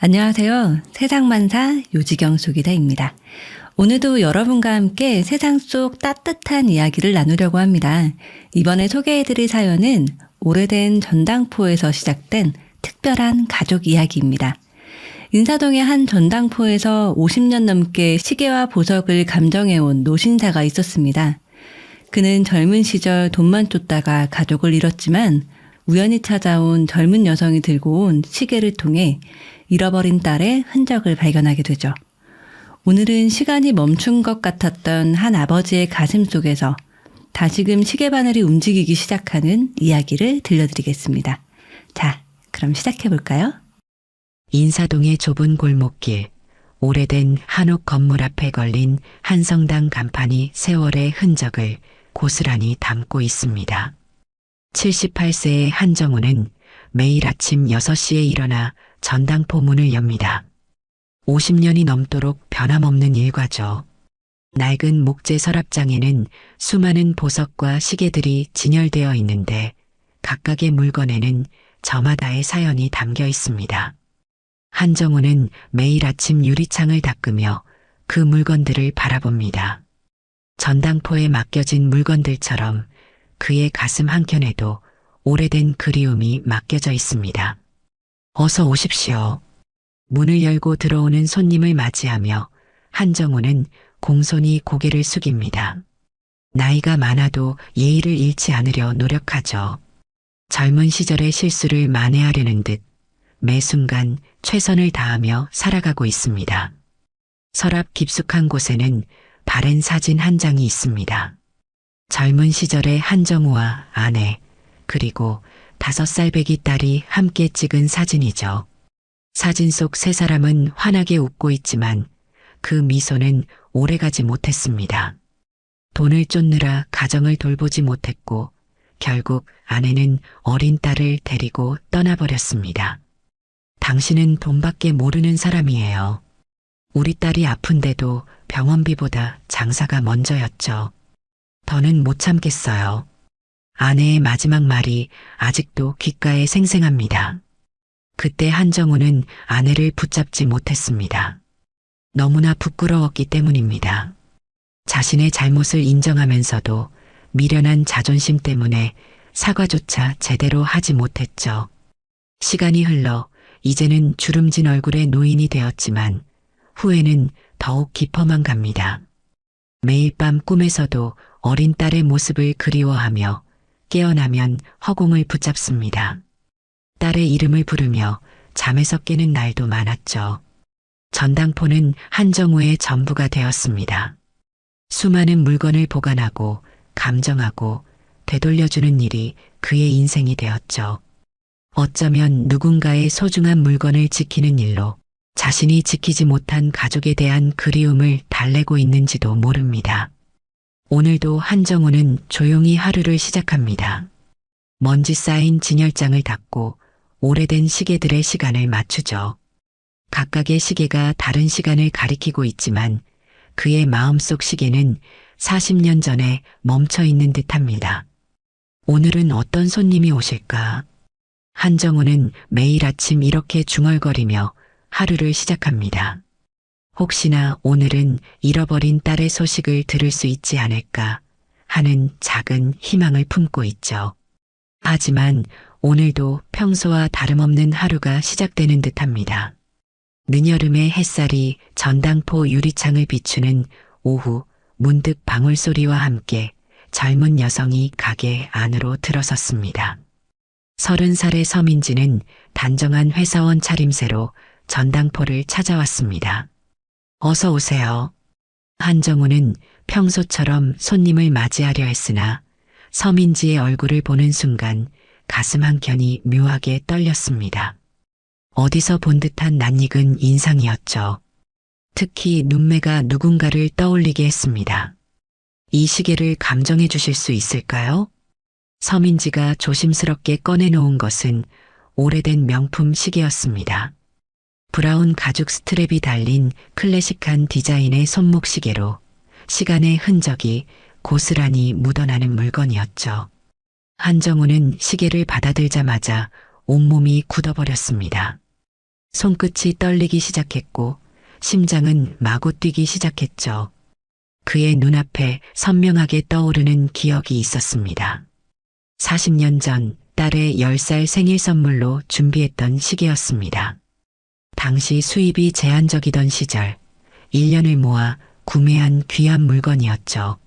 안녕하세요. 세상만사 요지경 소기자입니다. 오늘도 여러분과 함께 세상 속 따뜻한 이야기를 나누려고 합니다. 이번에 소개해드릴 사연은 오래된 전당포에서 시작된 특별한 가족 이야기입니다. 인사동의 한 전당포에서 50년 넘게 시계와 보석을 감정해온 노신사가 있었습니다. 그는 젊은 시절 돈만 쫓다가 가족을 잃었지만 우연히 찾아온 젊은 여성이 들고 온 시계를 통해 잃어버린 딸의 흔적을 발견하게 되죠. 오늘은 시간이 멈춘 것 같았던 한 아버지의 가슴 속에서 다시금 시계바늘이 움직이기 시작하는 이야기를 들려드리겠습니다. 자, 그럼 시작해볼까요? 인사동의 좁은 골목길, 오래된 한옥 건물 앞에 걸린 한 성당 간판이 세월의 흔적을 고스란히 담고 있습니다. 78세의 한정우는 매일 아침 6시에 일어나 전당포 문을 엽니다. 50년이 넘도록 변함없는 일과죠. 낡은 목재 서랍장에는 수많은 보석과 시계들이 진열되어 있는데 각각의 물건에는 저마다의 사연이 담겨 있습니다. 한정우는 매일 아침 유리창을 닦으며 그 물건들을 바라봅니다. 전당포에 맡겨진 물건들처럼 그의 가슴 한켠에도 오래된 그리움이 맡겨져 있습니다. 어서 오십시오. 문을 열고 들어오는 손님을 맞이하며 한정우는 공손히 고개를 숙입니다. 나이가 많아도 예의를 잃지 않으려 노력하죠. 젊은 시절의 실수를 만회하려는 듯 매 순간 최선을 다하며 살아가고 있습니다. 서랍 깊숙한 곳에는 바랜 사진 한 장이 있습니다. 젊은 시절의 한정우와 아내, 그리고 5살 배기 딸이 함께 찍은 사진이죠. 사진 속 세 사람은 환하게 웃고 있지만 그 미소는 오래가지 못했습니다. 돈을 쫓느라 가정을 돌보지 못했고 결국 아내는 어린 딸을 데리고 떠나버렸습니다. 당신은 돈밖에 모르는 사람이에요. 우리 딸이 아픈데도 병원비보다 장사가 먼저였죠. 더는 못 참겠어요. 아내의 마지막 말이 아직도 귓가에 생생합니다. 그때 한정우는 아내를 붙잡지 못했습니다. 너무나 부끄러웠기 때문입니다. 자신의 잘못을 인정하면서도 미련한 자존심 때문에 사과조차 제대로 하지 못했죠. 시간이 흘러 이제는 주름진 얼굴의 노인이 되었지만 후회는 더욱 깊어만 갑니다. 매일 밤 꿈에서도 어린 딸의 모습을 그리워하며 깨어나면 허공을 붙잡습니다. 딸의 이름을 부르며 잠에서 깨는 날도 많았죠. 전당포는 한정우의 전부가 되었습니다. 수많은 물건을 보관하고 감정하고 되돌려주는 일이 그의 인생이 되었죠. 어쩌면 누군가의 소중한 물건을 지키는 일로 자신이 지키지 못한 가족에 대한 그리움을 달래고 있는지도 모릅니다. 오늘도 한정우는 조용히 하루를 시작합니다. 먼지 쌓인 진열장을 닦고 오래된 시계들의 시간을 맞추죠. 각각의 시계가 다른 시간을 가리키고 있지만 그의 마음속 시계는 40년 전에 멈춰 있는 듯합니다. 오늘은 어떤 손님이 오실까? 한정우는 매일 아침 이렇게 중얼거리며 하루를 시작합니다. 혹시나 오늘은 잃어버린 딸의 소식을 들을 수 있지 않을까 하는 작은 희망을 품고 있죠. 하지만 오늘도 평소와 다름없는 하루가 시작되는 듯합니다. 늦여름의 햇살이 전당포 유리창을 비추는 오후 문득 방울소리와 함께 젊은 여성이 가게 안으로 들어섰습니다. 30살의 서민지는 단정한 회사원 차림새로 전당포를 찾아왔습니다. 어서 오세요. 한정우는 평소처럼 손님을 맞이하려 했으나 서민지의 얼굴을 보는 순간 가슴 한켠이 묘하게 떨렸습니다. 어디서 본 듯한 낯익은 인상이었죠. 특히 눈매가 누군가를 떠올리게 했습니다. 이 시계를 감정해 주실 수 있을까요? 서민지가 조심스럽게 꺼내놓은 것은 오래된 명품 시계였습니다. 브라운 가죽 스트랩이 달린 클래식한 디자인의 손목시계로 시간의 흔적이 고스란히 묻어나는 물건이었죠. 한정우는 시계를 받아들자마자 온몸이 굳어버렸습니다. 손끝이 떨리기 시작했고 심장은 마구 뛰기 시작했죠. 그의 눈앞에 선명하게 떠오르는 기억이 있었습니다. 40년 전 딸의 10살 생일 선물로 준비했던 시계였습니다. 당시 수입이 제한적이던 시절 1년을 모아 구매한 귀한 물건이었죠.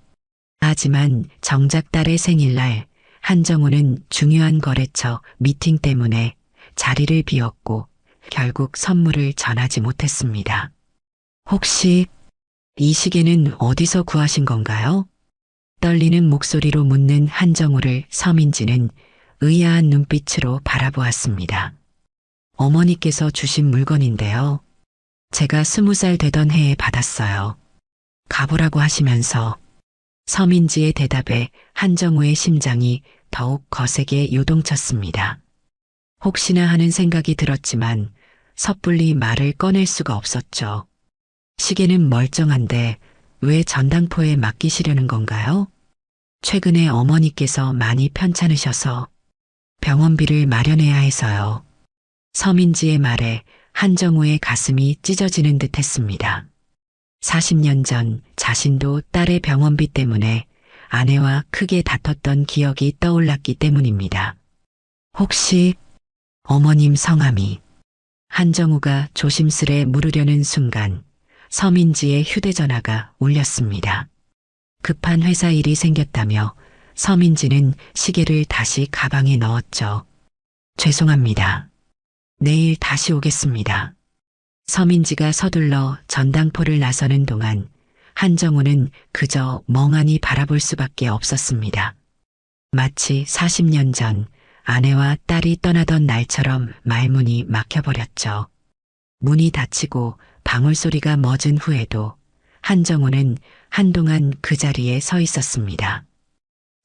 하지만 정작 딸의 생일날 한정우는 중요한 거래처 미팅 때문에 자리를 비웠고 결국 선물을 전하지 못했습니다. 혹시 이 시계는 어디서 구하신 건가요? 떨리는 목소리로 묻는 한정우를 서민지는 의아한 눈빛으로 바라보았습니다. 어머니께서 주신 물건인데요. 제가 20살 되던 해에 받았어요. 가보라고 하시면서 서민지의 대답에 한정우의 심장이 더욱 거세게 요동쳤습니다. 혹시나 하는 생각이 들었지만 섣불리 말을 꺼낼 수가 없었죠. 시계는 멀쩡한데 왜 전당포에 맡기시려는 건가요? 최근에 어머니께서 많이 편찮으셔서 병원비를 마련해야 해서요. 서민지의 말에 한정우의 가슴이 찢어지는 듯 했습니다. 40년 전 자신도 딸의 병원비 때문에 아내와 크게 다퉜던 기억이 떠올랐기 때문입니다. 혹시 어머님 성함이? 한정우가 조심스레 물으려는 순간 서민지의 휴대전화가 울렸습니다. 급한 회사 일이 생겼다며 서민지는 시계를 다시 가방에 넣었죠. 죄송합니다. 내일 다시 오겠습니다. 서민지가 서둘러 전당포를 나서는 동안 한정우는 그저 멍하니 바라볼 수밖에 없었습니다. 마치 40년 전 아내와 딸이 떠나던 날처럼 말문이 막혀버렸죠. 문이 닫히고 방울소리가 멎은 후에도 한정우는 한동안 그 자리에 서 있었습니다.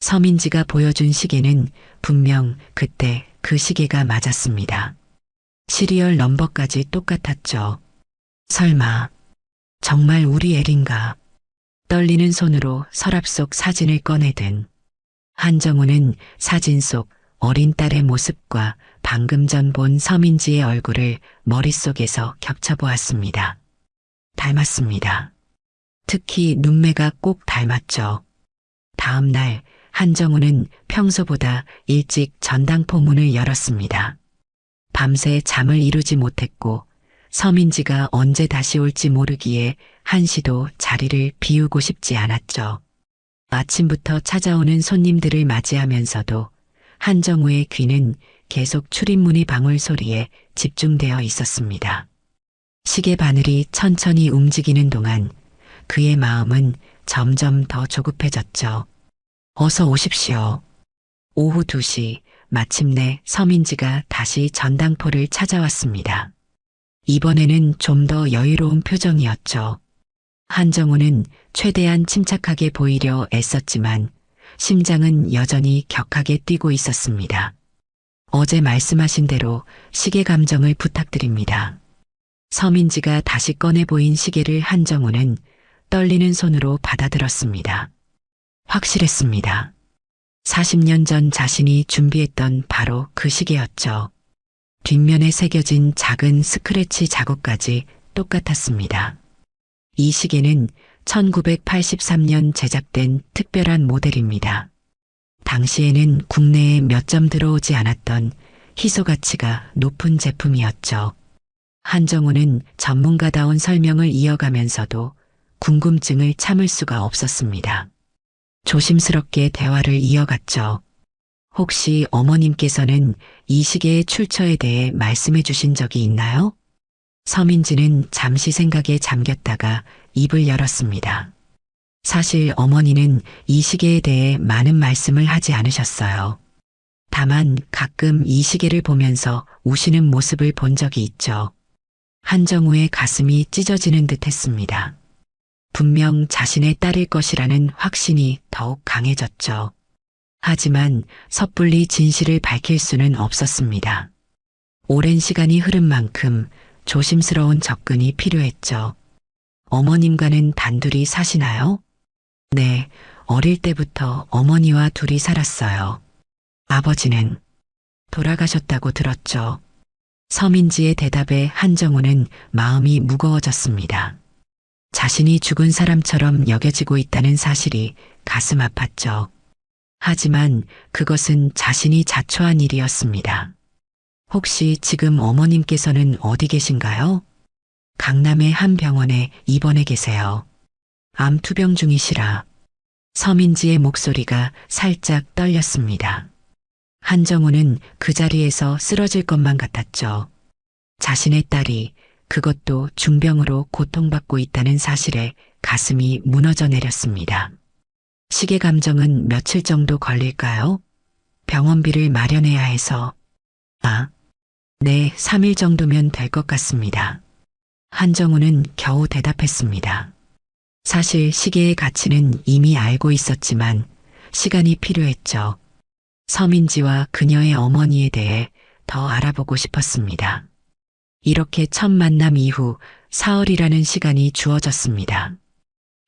서민지가 보여준 시계는 분명 그때 그 시계가 맞았습니다. 시리얼 넘버까지 똑같았죠. 설마 정말 우리 애린가? 떨리는 손으로 서랍 속 사진을 꺼내든 한정우는 사진 속 어린 딸의 모습과 방금 전 본 서민지의 얼굴을 머릿속에서 겹쳐보았습니다. 닮았습니다. 특히 눈매가 꼭 닮았죠. 다음 날 한정우는 평소보다 일찍 전당포 문을 열었습니다. 밤새 잠을 이루지 못했고 서민지가 언제 다시 올지 모르기에 한시도 자리를 비우고 싶지 않았죠. 아침부터 찾아오는 손님들을 맞이하면서도 한정우의 귀는 계속 출입문의 방울 소리에 집중되어 있었습니다. 시계 바늘이 천천히 움직이는 동안 그의 마음은 점점 더 조급해졌죠. 어서 오십시오. 오후 2시 마침내 서민지가 다시 전당포를 찾아왔습니다. 이번에는 좀 더 여유로운 표정이었죠. 한정우는 최대한 침착하게 보이려 애썼지만 심장은 여전히 격하게 뛰고 있었습니다. 어제 말씀하신 대로 시계 감정을 부탁드립니다. 서민지가 다시 꺼내 보인 시계를 한정우는 떨리는 손으로 받아들었습니다. 확실했습니다. 40년 전 자신이 준비했던 바로 그 시계였죠. 뒷면에 새겨진 작은 스크래치 자국까지 똑같았습니다. 이 시계는 1983년 제작된 특별한 모델입니다. 당시에는 국내에 몇 점 들어오지 않았던 희소 가치가 높은 제품이었죠. 한정우는 전문가다운 설명을 이어가면서도 궁금증을 참을 수가 없었습니다. 조심스럽게 대화를 이어갔죠. 혹시 어머님께서는 이 시계의 출처에 대해 말씀해 주신 적이 있나요? 서민지는 잠시 생각에 잠겼다가 입을 열었습니다. 사실 어머니는 이 시계에 대해 많은 말씀을 하지 않으셨어요. 다만 가끔 이 시계를 보면서 우시는 모습을 본 적이 있죠. 한정우의 가슴이 찢어지는 듯 했습니다. 분명 자신의 딸일 것이라는 확신이 더욱 강해졌죠. 하지만 섣불리 진실을 밝힐 수는 없었습니다. 오랜 시간이 흐른 만큼 조심스러운 접근이 필요했죠. 어머님과는 단둘이 사시나요? 네, 어릴 때부터 어머니와 둘이 살았어요. 아버지는 돌아가셨다고 들었죠. 서민지의 대답에 한정우는 마음이 무거워졌습니다. 자신이 죽은 사람처럼 여겨지고 있다는 사실이 가슴 아팠죠. 하지만 그것은 자신이 자초한 일이었습니다. 혹시 지금 어머님께서는 어디 계신가요? 강남의 한 병원에 입원해 계세요. 암 투병 중이시라. 서민지의 목소리가 살짝 떨렸습니다. 한정우는 그 자리에서 쓰러질 것만 같았죠. 자신의 딸이 그것도 중병으로 고통받고 있다는 사실에 가슴이 무너져 내렸습니다. 시계 감정은 며칠 정도 걸릴까요? 병원비를 마련해야 해서. 네, 3일 정도면 될 것 같습니다. 한정우는 겨우 대답했습니다. 사실 시계의 가치는 이미 알고 있었지만 시간이 필요했죠. 서민지와 그녀의 어머니에 대해 더 알아보고 싶었습니다. 이렇게 첫 만남 이후 사흘이라는 시간이 주어졌습니다.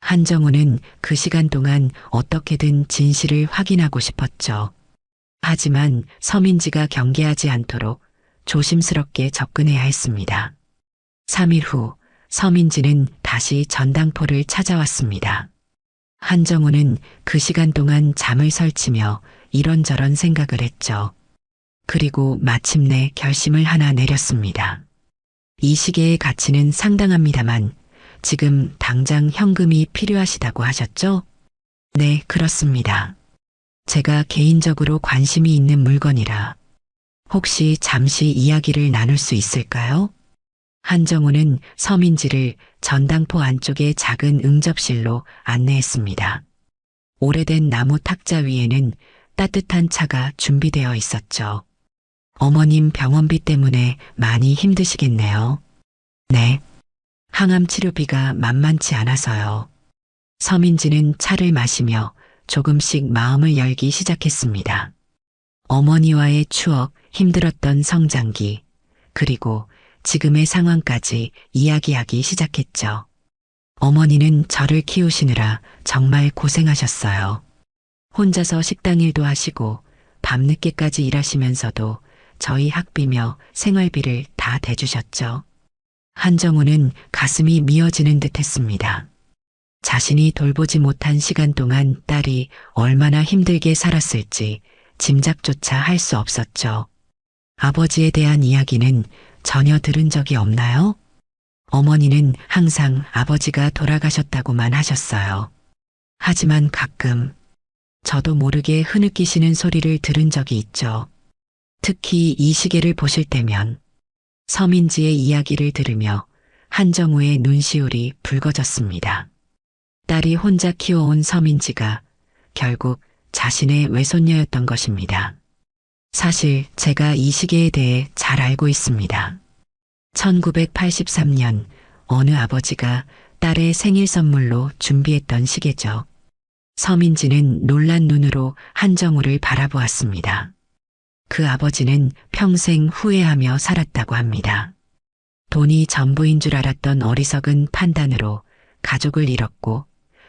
한정우는 그 시간 동안 어떻게든 진실을 확인하고 싶었죠. 하지만 서민지가 경계하지 않도록 조심스럽게 접근해야 했습니다. 3일 후 서민지는 다시 전당포를 찾아왔습니다. 한정우는 그 시간 동안 잠을 설치며 이런저런 생각을 했죠. 그리고 마침내 결심을 하나 내렸습니다. 이 시계의 가치는 상당합니다만 지금 당장 현금이 필요하시다고 하셨죠? 네, 그렇습니다. 제가 개인적으로 관심이 있는 물건이라 혹시 잠시 이야기를 나눌 수 있을까요? 한정우는 서민지를 전당포 안쪽의 작은 응접실로 안내했습니다. 오래된 나무 탁자 위에는 따뜻한 차가 준비되어 있었죠. 어머님 병원비 때문에 많이 힘드시겠네요. 네. 항암 치료비가 만만치 않아서요. 서민지는 차를 마시며 조금씩 마음을 열기 시작했습니다. 어머니와의 추억, 힘들었던 성장기, 그리고 지금의 상황까지 이야기하기 시작했죠. 어머니는 저를 키우시느라 정말 고생하셨어요. 혼자서 식당 일도 하시고 밤늦게까지 일하시면서도 저희 학비며 생활비를 다 대주셨죠. 한정우는 가슴이 미어지는 듯 했습니다. 자신이 돌보지 못한 시간 동안 딸이 얼마나 힘들게 살았을지 짐작조차 할 수 없었죠. 아버지에 대한 이야기는 전혀 들은 적이 없나요? 어머니는 항상 아버지가 돌아가셨다고만 하셨어요. 하지만 가끔 저도 모르게 흐느끼시는 소리를 들은 적이 있죠. 특히 이 시계를 보실 때면 서민지의 이야기를 들으며 한정우의 눈시울이 붉어졌습니다. 딸이 혼자 키워온 서민지가 결국 자신의 외손녀였던 것입니다. 사실 제가 이 시계에 대해 잘 알고 있습니다. 1983년 어느 아버지가 딸의 생일 선물로 준비했던 시계죠. 서민지는 놀란 눈으로 한정우를 바라보았습니다. 그 아버지는 평생 후회하며 살았다고 합니다. 돈이 전부인 줄 알았던 어리석은 판단으로 가족을 잃었고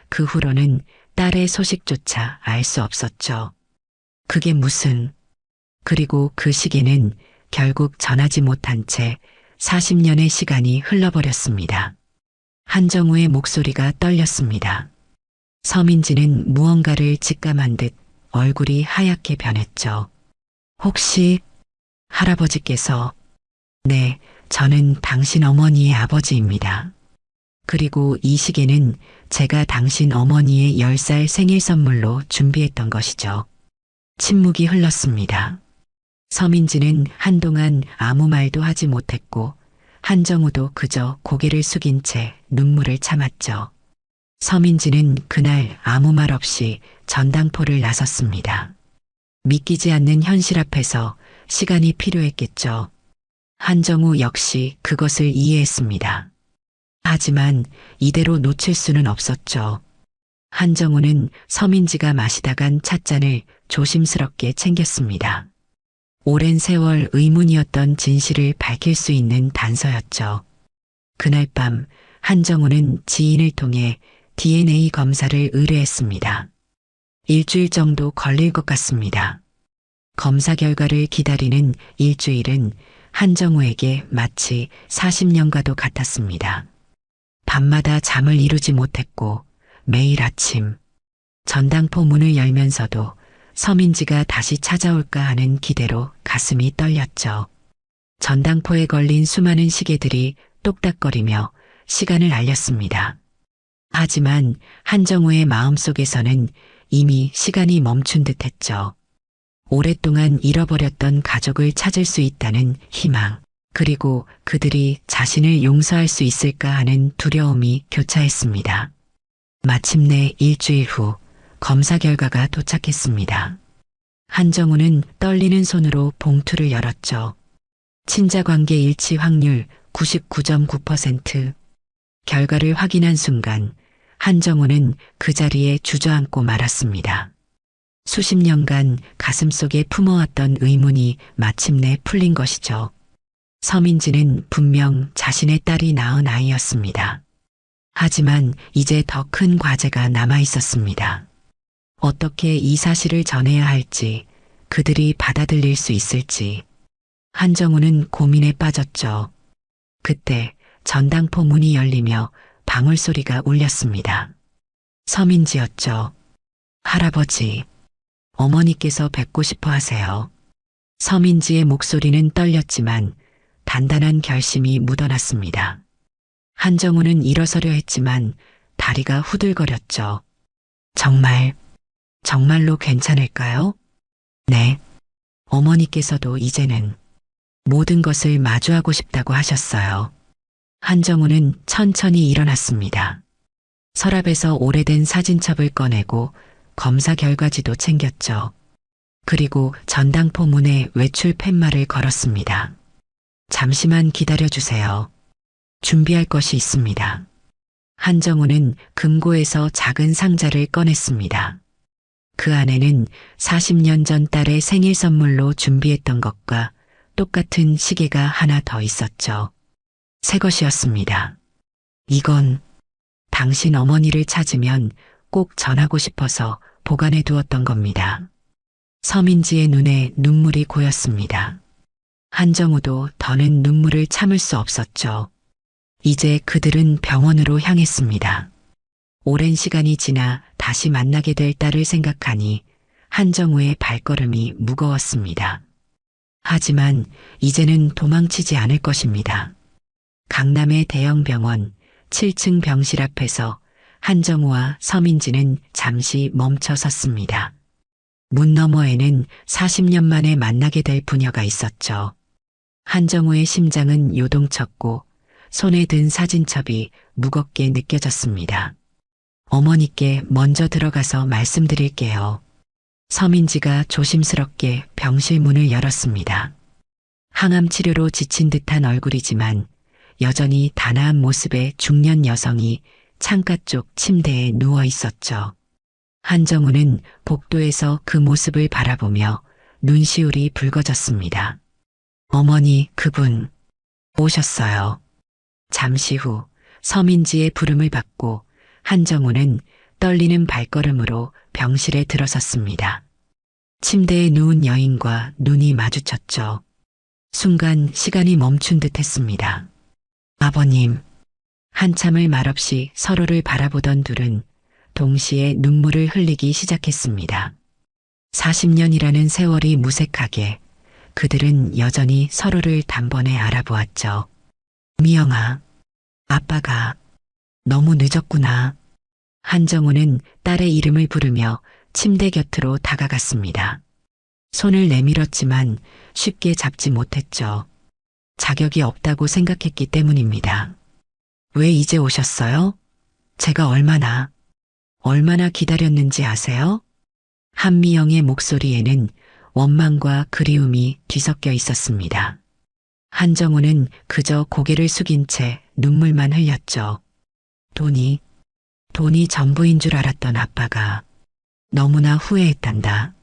그 후로는 딸의 소식조차 알 수 없었죠. 그게 무슨... 그리고 그 시계는 결국 전하지 못한 채 40년의 시간이 흘러버렸습니다. 한정우의 목소리가 떨렸습니다. 서민지는 무언가를 직감한 듯 얼굴이 하얗게 변했죠. 혹시 할아버지께서... 네, 저는 당신 어머니의 아버지입니다. 그리고 이 시계는 제가 당신 어머니의 10살 생일 선물로 준비했던 것이죠. 침묵이 흘렀습니다. 서민지는 한동안 아무 말도 하지 못했고 한정우도 그저 고개를 숙인 채 눈물을 참았죠. 서민지는 그날 아무 말 없이 전당포를 나섰습니다. 믿기지 않는 현실 앞에서 시간이 필요했겠죠. 한정우 역시 그것을 이해했습니다. 하지만 이대로 놓칠 수는 없었죠. 한정우는 서민지가 마시다 간 찻잔을 조심스럽게 챙겼습니다. 오랜 세월 의문이었던 진실을 밝힐 수 있는 단서였죠. 그날 밤 한정우는 지인을 통해 DNA 검사를 의뢰했습니다. 일주일 정도 걸릴 것 같습니다. 검사 결과를 기다리는 일주일은 한정우에게 마치 40년과도 같았습니다. 밤마다 잠을 이루지 못했고 매일 아침 전당포 문을 열면서도 서민지가 다시 찾아올까 하는 기대로 가슴이 떨렸죠. 전당포에 걸린 수많은 시계들이 똑딱거리며 시간을 알렸습니다. 하지만 한정우의 마음속에서는 이미 시간이 멈춘 듯했죠. 오랫동안 잃어버렸던 가족을 찾을 수 있다는 희망, 그리고 그들이 자신을 용서할 수 있을까 하는 두려움이 교차했습니다. 마침내 일주일 후 검사 결과가 도착했습니다. 한정우는 떨리는 손으로 봉투를 열었죠. 친자관계 일치 확률 99.9%. 결과를 확인한 순간 한정우는 그 자리에 주저앉고 말았습니다. 수십 년간 가슴속에 품어왔던 의문이 마침내 풀린 것이죠. 서민지는 분명 자신의 딸이 낳은 아이였습니다. 하지만 이제 더 큰 과제가 남아 있었습니다. 어떻게 이 사실을 전해야 할지, 그들이 받아들일 수 있을지. 한정우는 고민에 빠졌죠. 그때 전당포 문이 열리며 방울소리가 울렸습니다. 서민지였죠. 할아버지, 어머니께서 뵙고 싶어 하세요. 서민지의 목소리는 떨렸지만 단단한 결심이 묻어났습니다. 한정우는 일어서려 했지만 다리가 후들거렸죠. 정말로 괜찮을까요? 네. 어머니께서도 이제는 모든 것을 마주하고 싶다고 하셨어요. 한정우는 천천히 일어났습니다. 서랍에서 오래된 사진첩을 꺼내고 검사 결과지도 챙겼죠. 그리고 전당포 문에 외출 팻말을 걸었습니다. 잠시만 기다려주세요. 준비할 것이 있습니다. 한정우는 금고에서 작은 상자를 꺼냈습니다. 그 안에는 40년 전 딸의 생일 선물로 준비했던 것과 똑같은 시계가 하나 더 있었죠. 새 것이었습니다. 이건 당신 어머니를 찾으면 꼭 전하고 싶어서 보관해 두었던 겁니다. 서민지의 눈에 눈물이 고였습니다. 한정우도 더는 눈물을 참을 수 없었죠. 이제 그들은 병원으로 향했습니다. 오랜 시간이 지나 다시 만나게 될 딸을 생각하니 한정우의 발걸음이 무거웠습니다. 하지만 이제는 도망치지 않을 것입니다. 강남의 대형 병원 7층 병실 앞에서 한정우와 서민지는 잠시 멈춰 섰습니다. 문 너머에는 40년 만에 만나게 될 부녀가 있었죠. 한정우의 심장은 요동쳤고 손에 든 사진첩이 무겁게 느껴졌습니다. 어머니께 먼저 들어가서 말씀드릴게요. 서민지가 조심스럽게 병실 문을 열었습니다. 항암 치료로 지친 듯한 얼굴이지만 여전히 단아한 모습의 중년 여성이 창가 쪽 침대에 누워 있었죠. 한정우는 복도에서 그 모습을 바라보며 눈시울이 붉어졌습니다. 어머니, 그분 오셨어요. 잠시 후 서민지의 부름을 받고 한정우는 떨리는 발걸음으로 병실에 들어섰습니다. 침대에 누운 여인과 눈이 마주쳤죠. 순간 시간이 멈춘 듯 했습니다. 아버님. 한참을 말없이 서로를 바라보던 둘은 동시에 눈물을 흘리기 시작했습니다. 40년이라는 세월이 무색하게 그들은 여전히 서로를 단번에 알아보았죠. 미영아, 아빠가 너무 늦었구나. 한정우는 딸의 이름을 부르며 침대 곁으로 다가갔습니다. 손을 내밀었지만 쉽게 잡지 못했죠. 자격이 없다고 생각했기 때문입니다. 왜 이제 오셨어요? 제가 얼마나 기다렸는지 아세요? 한미영의 목소리에는 원망과 그리움이 뒤섞여 있었습니다. 한정우는 그저 고개를 숙인 채 눈물만 흘렸죠. 돈이 전부인 줄 알았던 아빠가 너무나 후회했단다.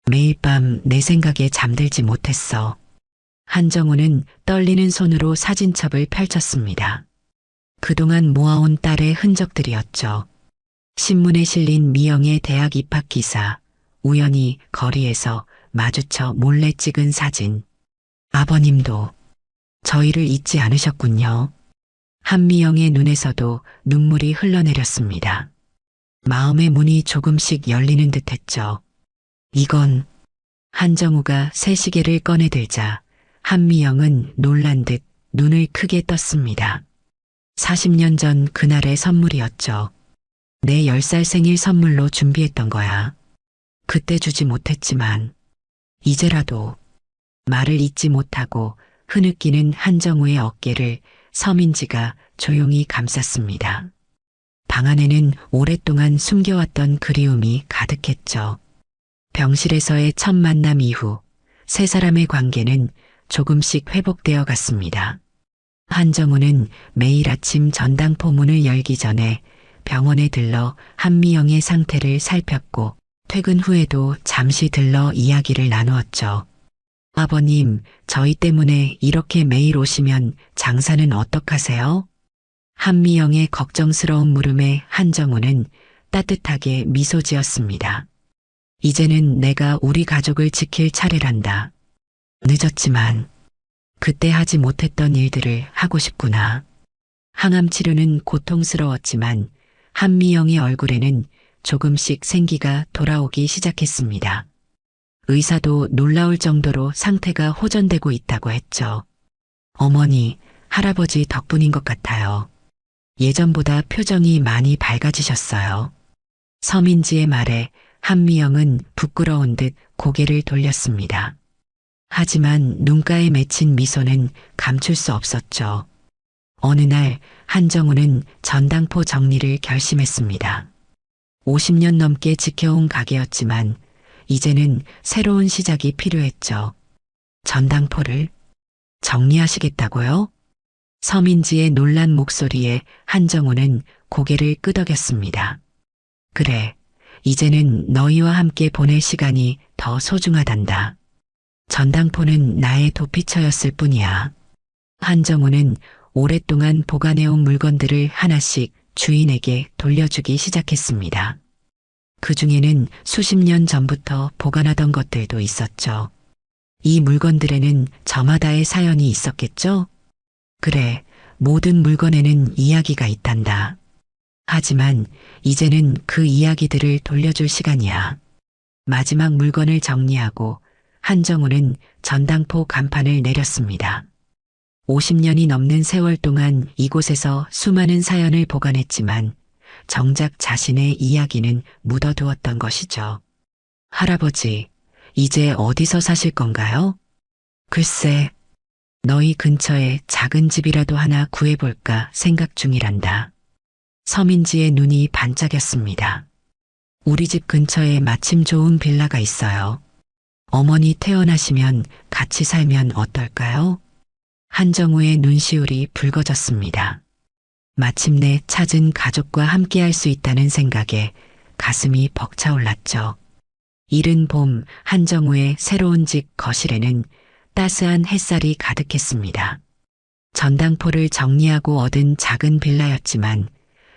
매일 밤 내 생각에 잠들지 못했어. 한정우는 떨리는 손으로 사진첩을 펼쳤습니다. 그동안 모아온 딸의 흔적들이었죠. 신문에 실린 미영의 대학 입학 기사, 우연히 거리에서 마주쳐 몰래 찍은 사진. 아버님도 저희를 잊지 않으셨군요. 한미영의 눈에서도 눈물이 흘러내렸습니다. 마음의 문이 조금씩 열리는 듯 했죠. 이건 한정우가 새 시계를 꺼내들자 한미영은 놀란 듯 눈을 크게 떴습니다. 40년 전 그날의 선물이었죠. 내 10살 생일 선물로 준비했던 거야. 그때 주지 못했지만 이제라도. 말을 잇지 못하고 흐느끼는 한정우의 어깨를 서민지가 조용히 감쌌습니다. 방 안에는 오랫동안 숨겨왔던 그리움이 가득했죠. 병실에서의 첫 만남 이후 세 사람의 관계는 조금씩 회복되어 갔습니다. 한정우는 매일 아침 전당포 문을 열기 전에 병원에 들러 한미영의 상태를 살폈고 퇴근 후에도 잠시 들러 이야기를 나누었죠. 아버님, 저희 때문에 이렇게 매일 오시면 장사는 어떡하세요? 한미영의 걱정스러운 물음에 한정우는 따뜻하게 미소 지었습니다. 이제는 내가 우리 가족을 지킬 차례란다. 늦었지만 그때 하지 못했던 일들을 하고 싶구나. 항암 치료는 고통스러웠지만 한미영의 얼굴에는 조금씩 생기가 돌아오기 시작했습니다. 의사도 놀라울 정도로 상태가 호전되고 있다고 했죠. 어머니, 할아버지 덕분인 것 같아요. 예전보다 표정이 많이 밝아지셨어요. 서민지의 말에 한미영은 부끄러운 듯 고개를 돌렸습니다. 하지만 눈가에 맺힌 미소는 감출 수 없었죠. 어느 날 한정우는 전당포 정리를 결심했습니다. 50년 넘게 지켜온 가게였지만 이제는 새로운 시작이 필요했죠. 전당포를 정리하시겠다고요? 서민지의 놀란 목소리에 한정우는 고개를 끄덕였습니다. 그래, 이제는 너희와 함께 보낼 시간이 더 소중하단다. 전당포는 나의 도피처였을 뿐이야. 한정우는 오랫동안 보관해온 물건들을 하나씩 주인에게 돌려주기 시작했습니다. 그 중에는 수십 년 전부터 보관하던 것들도 있었죠. 이 물건들에는 저마다의 사연이 있었겠죠? 그래, 모든 물건에는 이야기가 있단다. 하지만 이제는 그 이야기들을 돌려줄 시간이야. 마지막 물건을 정리하고 한정우는 전당포 간판을 내렸습니다. 50년이 넘는 세월 동안 이곳에서 수많은 사연을 보관했지만 정작 자신의 이야기는 묻어두었던 것이죠. 할아버지, 이제 어디서 사실 건가요? 글쎄, 너희 근처에 작은 집이라도 하나 구해볼까 생각 중이란다. 서민지의 눈이 반짝였습니다. 우리 집 근처에 마침 좋은 빌라가 있어요. 어머니 퇴원하시면 같이 살면 어떨까요? 한정우의 눈시울이 붉어졌습니다. 마침내 찾은 가족과 함께할 수 있다는 생각에 가슴이 벅차올랐죠. 이른 봄 한정우의 새로운 집 거실에는 따스한 햇살이 가득했습니다. 전당포를 정리하고 얻은 작은 빌라였지만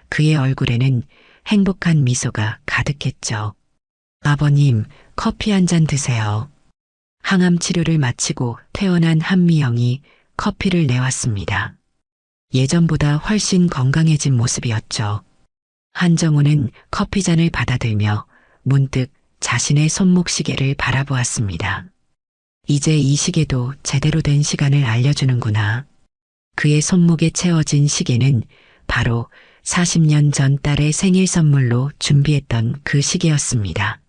그의 얼굴에는 행복한 미소가 가득했죠. 아버님, 커피 한 잔 드세요. 항암 치료를 마치고 퇴원한 한미영이 커피를 내왔습니다. 예전보다 훨씬 건강해진 모습이었죠. 한정우는 커피잔을 받아들며 문득 자신의 손목시계를 바라보았습니다. 이제 이 시계도 제대로 된 시간을 알려주는구나. 그의 손목에 채워진 시계는 바로 40년 전 딸의 생일 선물로 준비했던 그 시계였습니다.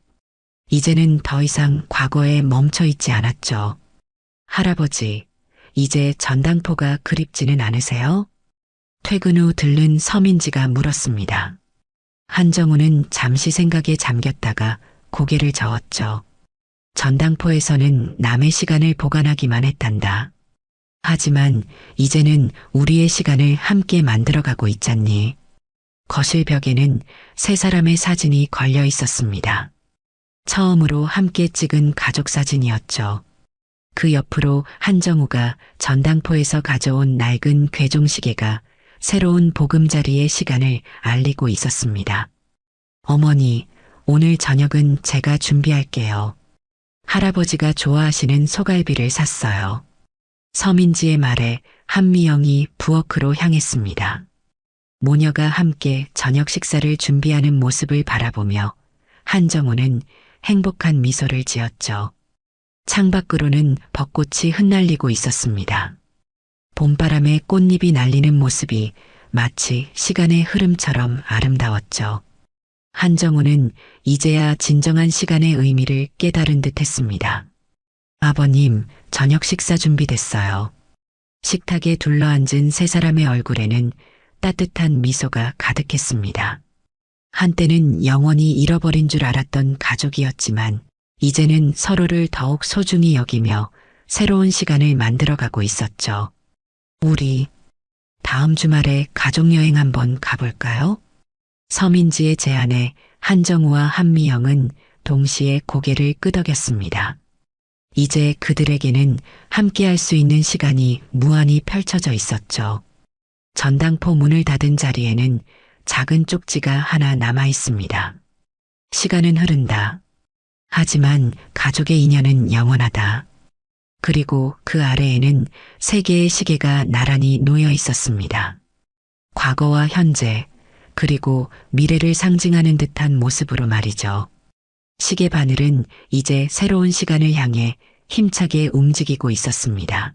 이제는 더 이상 과거에 멈춰 있지 않았죠. 할아버지, 이제 전당포가 그립지는 않으세요? 퇴근 후 들른 서민지가 물었습니다. 한정우는 잠시 생각에 잠겼다가 고개를 저었죠. 전당포에서는 남의 시간을 보관하기만 했단다. 하지만 이제는 우리의 시간을 함께 만들어가고 있잖니. 거실 벽에는 세 사람의 사진이 걸려 있었습니다. 처음으로 함께 찍은 가족 사진이었죠. 그 옆으로 한정우가 전당포에서 가져온 낡은 괴종시계가 새로운 보금자리의 시간을 알리고 있었습니다. 어머니, 오늘 저녁은 제가 준비할게요. 할아버지가 좋아하시는 소갈비를 샀어요. 서민지의 말에 한미영이 부엌으로 향했습니다. 모녀가 함께 저녁 식사를 준비하는 모습을 바라보며 한정우는 행복한 미소를 지었죠. 창밖으로는 벚꽃이 흩날리고 있었습니다. 봄바람에 꽃잎이 날리는 모습이 마치 시간의 흐름처럼 아름다웠죠. 한정우는 이제야 진정한 시간의 의미를 깨달은 듯 했습니다. 아버님, 저녁 식사 준비됐어요. 식탁에 둘러앉은 세 사람의 얼굴에는 따뜻한 미소가 가득했습니다. 한때는 영원히 잃어버린 줄 알았던 가족이었지만 이제는 서로를 더욱 소중히 여기며 새로운 시간을 만들어가고 있었죠. 우리 다음 주말에 가족여행 한번 가볼까요? 서민지의 제안에 한정우와 한미영은 동시에 고개를 끄덕였습니다. 이제 그들에게는 함께할 수 있는 시간이 무한히 펼쳐져 있었죠. 전당포 문을 닫은 자리에는 작은 쪽지가 하나 남아 있습니다. 시간은 흐른다. 하지만 가족의 인연은 영원하다. 그리고 그 아래에는 세 개의 시계가 나란히 놓여 있었습니다. 과거와 현재, 그리고 미래를 상징하는 듯한 모습으로 말이죠. 시계 바늘은 이제 새로운 시간을 향해 힘차게 움직이고 있었습니다.